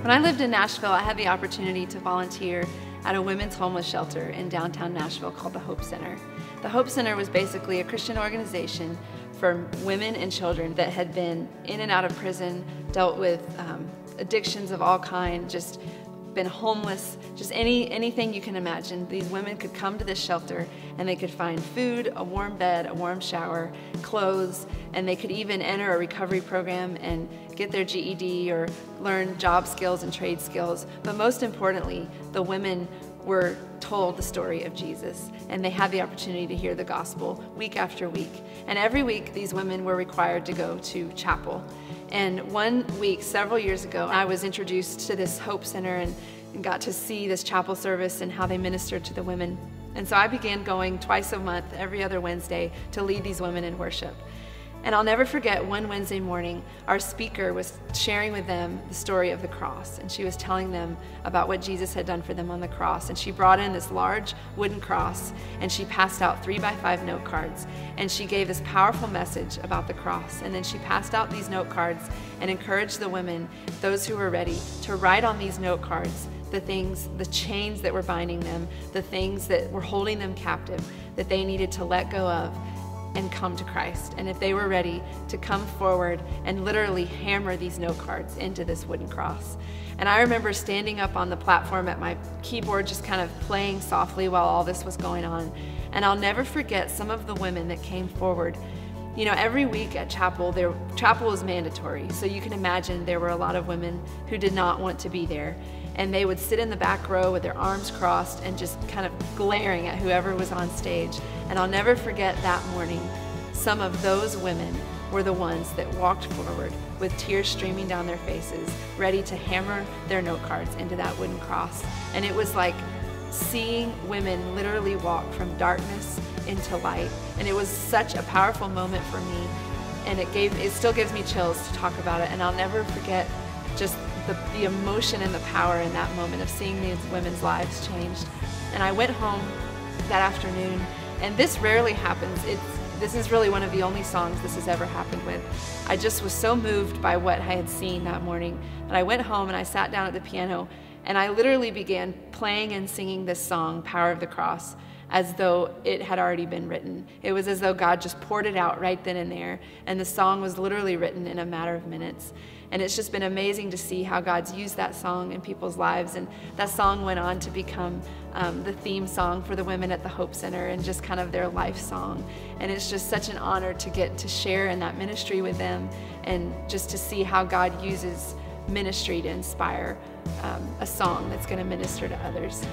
When I lived in Nashville, I had the opportunity to volunteer at a women's homeless shelter in downtown Nashville called the Hope Center. The Hope Center was basically a Christian organization for women and children that had been in and out of prison, dealt with addictions of all kinds, just been homeless, just anything you can imagine. These women could come to this shelter and they could find food, a warm bed, a warm shower, clothes, and they could even enter a recovery program and get their GED or learn job skills and trade skills. But most importantly, the women were told the story of Jesus, and they had the opportunity to hear the gospel week after week. And every week, these women were required to go to chapel. And one week, several years ago, I was introduced to this Hope Center and got to see this chapel service and how they ministered to the women. And so I began going twice a month, every other Wednesday, to lead these women in worship. And I'll never forget one Wednesday morning, our speaker was sharing with them the story of the cross. And she was telling them about what Jesus had done for them on the cross. And she brought in this large wooden cross and she passed out 3x5 note cards. And she gave this powerful message about the cross. And then she passed out these note cards and encouraged the women, those who were ready, to write on these note cards the things, the chains that were binding them, the things that were holding them captive, that they needed to let go of and come to Christ. And if they were ready to come forward and literally hammer these note cards into this wooden cross. And I remember standing up on the platform at my keyboard, just kind of playing softly while all this was going on. And I'll never forget some of the women that came forward. You know, every week at chapel, chapel was mandatory. So you can imagine there were a lot of women who did not want to be there. And they would sit in the back row with their arms crossed and just kind of glaring at whoever was on stage. And I'll never forget that morning, some of those women were the ones that walked forward with tears streaming down their faces, ready to hammer their note cards into that wooden cross. And it was like seeing women literally walk from darkness into light. And it was such a powerful moment for me. And it still gives me chills to talk about it. And I'll never forget just the emotion and the power in that moment of seeing these women's lives changed. And I went home that afternoon, and this rarely happens. This is really one of the only songs this has ever happened with. I just was so moved by what I had seen that morning. And I went home and I sat down at the piano and I literally began playing and singing this song, Power of the Cross, as though it had already been written. It was as though God just poured it out right then and there. And the song was literally written in a matter of minutes. And it's just been amazing to see how God's used that song in people's lives. And that song went on to become the theme song for the women at the Hope Center and just kind of their life song. And it's just such an honor to get to share in that ministry with them and just to see how God uses ministry to inspire a song that's going to minister to others.